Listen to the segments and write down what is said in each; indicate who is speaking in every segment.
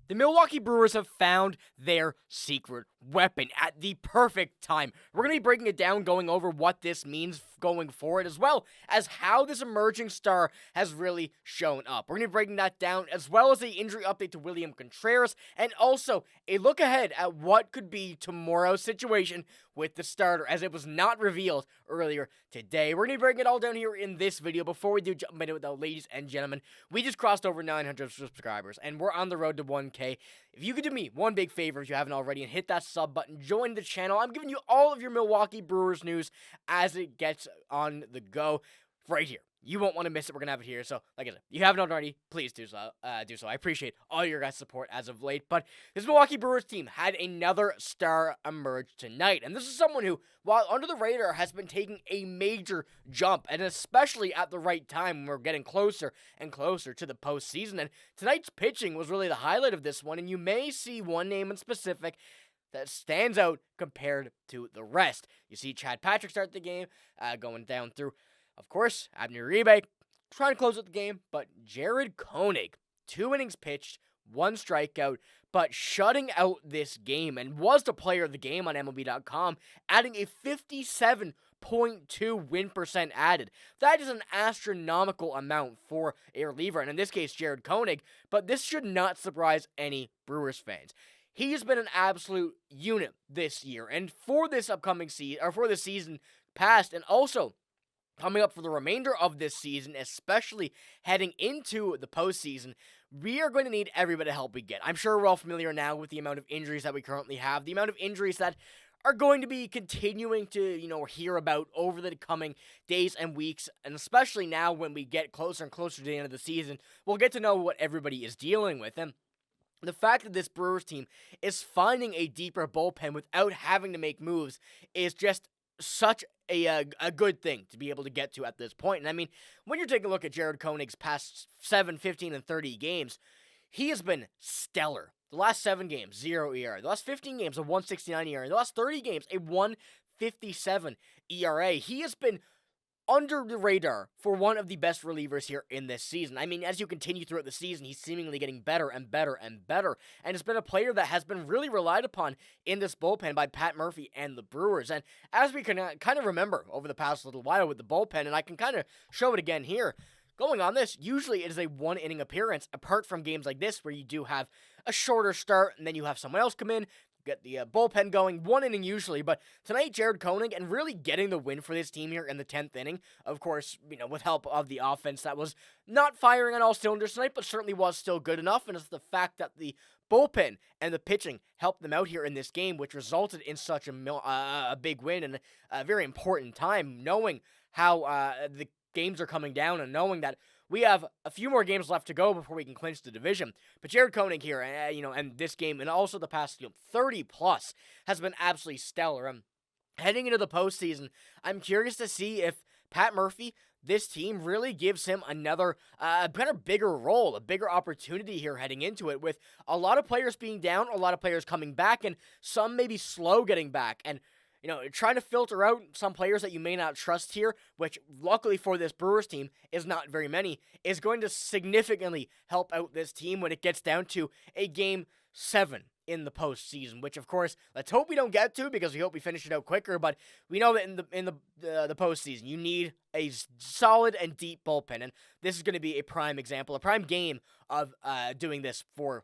Speaker 1: The Milwaukee Brewers have found their secret weapon at the perfect time. We're going to be breaking it down, going over what this means going forward, as well as how this emerging star has really shown up. We're going to be breaking that down, as well as the injury update to William Contreras, and also a look ahead at what could be tomorrow's situation with the starter, as it was not revealed earlier today. We're going to be breaking it all down here in this video. Before we do jump into it, though, ladies and gentlemen, we just crossed over 900 subscribers, and we're on the road to 1K. If you could do me one big favor, if you haven't already, and hit that sub button, join the channel. I'm giving you all of your Milwaukee Brewers news as it gets on the go right here. You won't want to miss it. We're going to have it here. So, like I said, if you haven't already, please do so. I appreciate all your guys' support as of late. But this Milwaukee Brewers team had another star emerge tonight. And this is someone who, while under the radar, has been taking a major jump. And especially at the right time when we're getting closer and closer to the postseason. And tonight's pitching was really the highlight of this one. And you may see one name in specific that stands out compared to the rest. You see Chad Patrick start the game, going down through, of course, Abner Uribe trying to close out the game, but Jared Koenig, 2 innings pitched, 1 strikeout, but shutting out this game, and was the player of the game on MLB.com, adding a 57.2 win percent added. That is an astronomical amount for a reliever, and in this case, Jared Koenig, but this should not surprise any Brewers fans. He's been an absolute unit this year, and for this upcoming season, or for the season past, and also coming up for the remainder of this season, especially heading into the postseason, we are going to need every bit of help we get. I'm sure we're all familiar now with the amount of injuries that we currently have, the amount of injuries that are going to be continuing to, hear about over the coming days and weeks, and especially now when we get closer and closer to the end of the season, we'll get to know what everybody is dealing with. And the fact that this Brewers team is finding a deeper bullpen without having to make moves is just such a good thing to be able to get to at this point. And I mean, when you're taking a look at Jared Koenig's past 7, 15, and 30 games, he has been stellar. The last 7 games, 0 ERA. The last 15 games, a 1.69 ERA. The last 30 games, a 1.57 ERA. He has been under the radar for one of the best relievers here in this season. I mean, as you continue throughout the season, he's seemingly getting better and better and better, and it's been a player that has been really relied upon in this bullpen by Pat Murphy and the Brewers. And as we can kind of remember over the past little while with the bullpen, and I can kind of show it again here, going on this, usually it is a 1-inning appearance, apart from games like this where you do have a shorter start and then you have someone else come in, get the bullpen going, 1 inning usually, but tonight Jared Koenig, and really getting the win for this team here in the 10th inning, of course, with help of the offense that was not firing on all cylinders tonight, but certainly was still good enough, and it's the fact that the bullpen and the pitching helped them out here in this game, which resulted in such a big win and a very important time, knowing how the games are coming down and knowing that we have a few more games left to go before we can clinch the division. But Jared Koenig here, and this game, and also the past 30 plus, has been absolutely stellar. Heading into the postseason, I'm curious to see if Pat Murphy, this team, really gives him another kind of bigger role, a bigger opportunity here heading into it, with a lot of players being down, a lot of players coming back, and some maybe slow getting back. And trying to filter out some players that you may not trust here, which luckily for this Brewers team is not very many, is going to significantly help out this team when it gets down to a Game 7 in the postseason, which of course, let's hope we don't get to, because we hope we finish it out quicker, but we know that in the postseason, you need a solid and deep bullpen, and this is going to be a prime example, a prime game of doing this for,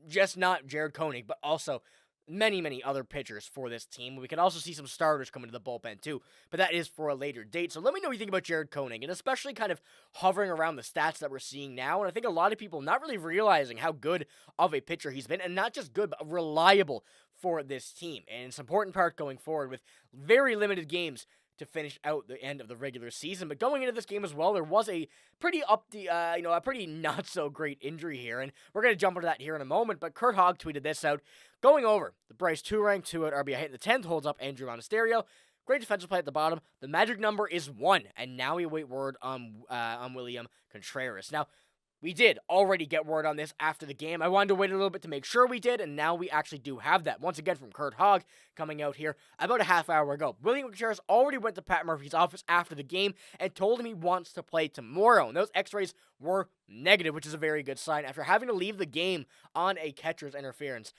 Speaker 1: just not Jared Koenig, but also many, many other pitchers for this team. We can also see some starters come into the bullpen too, but that is for a later date. So let me know what you think about Jared Koenig, and especially kind of hovering around the stats that we're seeing now. And I think a lot of people not really realizing how good of a pitcher he's been, and not just good, but reliable for this team. And it's an important part going forward with very limited games to finish out the end of the regular season. But going into this game as well, there was a pretty a pretty not so great injury here, and we're going to jump into that here in a moment. But Kurt Hogg tweeted this out, going over the Bryce 2-rank 2 at RBI hit in the 10th, holds up Andrew Monasterio. Great defensive play at the bottom. The magic number is 1, and now we await word on William Contreras. Now, we did already get word on this after the game. I wanted to wait a little bit to make sure we did, and now we actually do have that. Once again from Kurt Hogg coming out here about a half hour ago. William Contreras already went to Pat Murphy's office after the game and told him he wants to play tomorrow. And those x-rays were negative, which is a very good sign after having to leave the game on a catcher's interference.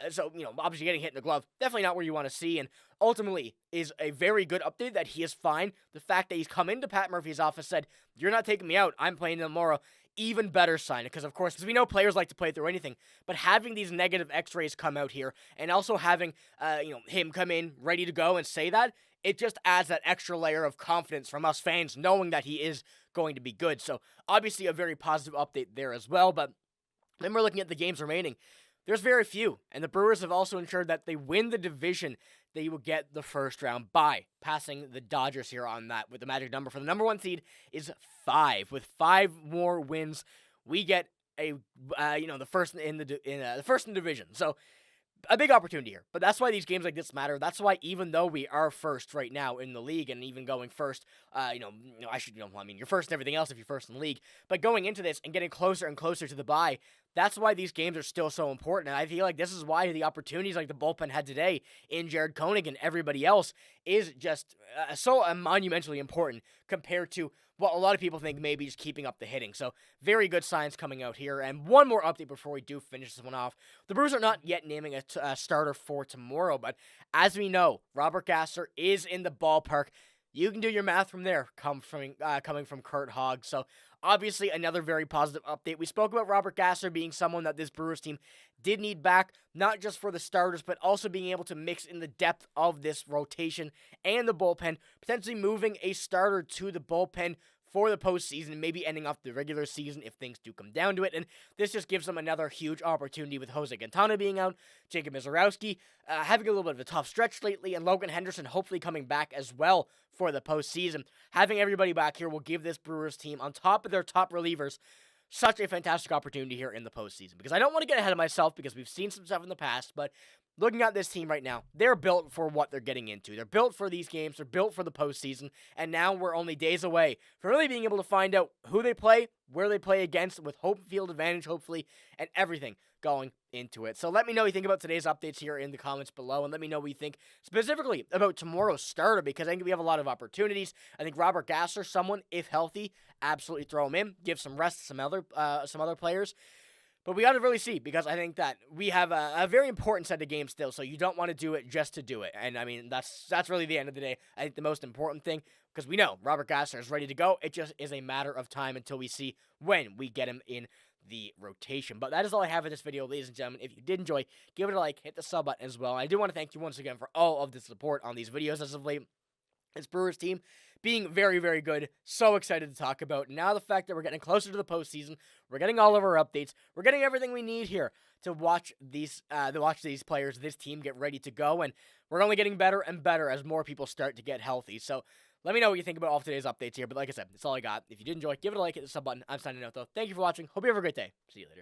Speaker 1: So, obviously getting hit in the glove, definitely not where you want to see, and ultimately is a very good update that he is fine. The fact that he's come into Pat Murphy's office, said, "You're not taking me out, I'm playing tomorrow," even better sign, because of course, we know players like to play through anything, but having these negative x-rays come out here, and also having, him come in ready to go and say that, it just adds that extra layer of confidence from us fans, knowing that he is going to be good. So, obviously a very positive update there as well, but then we're looking at the games remaining. There's very few, and the Brewers have also ensured that they win the division. They will get the first round bye, passing the Dodgers here on that, with the magic number for the number 1 seed is 5. With 5 more wins, we get the first in the first in the division. So a big opportunity here, but that's why these games like this matter. That's why even though we are first right now in the league, and even going first, you're first in everything else if you're first in the league, but going into this and getting closer and closer to the bye, that's why these games are still so important. And I feel like this is why the opportunities like the bullpen had today in Jared Koenig and everybody else is just so monumentally important compared to what a lot of people think maybe just keeping up the hitting. So very good signs coming out here. And one more update before we do finish this one off. The Brewers are not yet naming a starter for tomorrow, but as we know, Robert Gasser is in the ballpark. You can do your math from there, coming from Kurt Hogg. So obviously another very positive update. We spoke about Robert Gasser being someone that this Brewers team did need back, not just for the starters, but also being able to mix in the depth of this rotation and the bullpen, potentially moving a starter to the bullpen for the postseason, maybe ending off the regular season if things do come down to it. And this just gives them another huge opportunity with Jose Quintana being out, Jacob Misiorowski having a little bit of a tough stretch lately, and Logan Henderson hopefully coming back as well for the postseason. Having everybody back here will give this Brewers team, on top of their top relievers, such a fantastic opportunity here in the postseason. Because I don't want to get ahead of myself, because we've seen some stuff in the past, but looking at this team right now, they're built for what they're getting into. They're built for these games. They're built for the postseason. And now we're only days away from really being able to find out who they play, where they play against, with home field advantage, hopefully, and everything going into it. So let me know what you think about today's updates here in the comments below, and let me know what you think specifically about tomorrow's starter, because I think we have a lot of opportunities. I think Robert Gasser, someone, if healthy, absolutely throw him in, give some rest to some other players. But we got to really see, because I think that we have a very important set of games still, so you don't want to do it just to do it. And, I mean, that's really the end of the day. I think the most important thing, because we know Robert Gasser is ready to go. It just is a matter of time until we see when we get him in the rotation. But that is all I have in this video, ladies and gentlemen. If you did enjoy, give it a like, hit the sub button as well. I do want to thank you once again for all of the support on these videos as of late. This Brewers team being very, very good. So excited to talk about. Now the fact that we're getting closer to the postseason, we're getting all of our updates, we're getting everything we need here to watch these players, this team get ready to go, and we're only getting better and better as more people start to get healthy. So let me know what you think about all of today's updates here. But like I said, that's all I got. If you did enjoy, give it a like, hit the sub button. I'm signing out though. Thank you for watching. Hope you have a great day. See you later.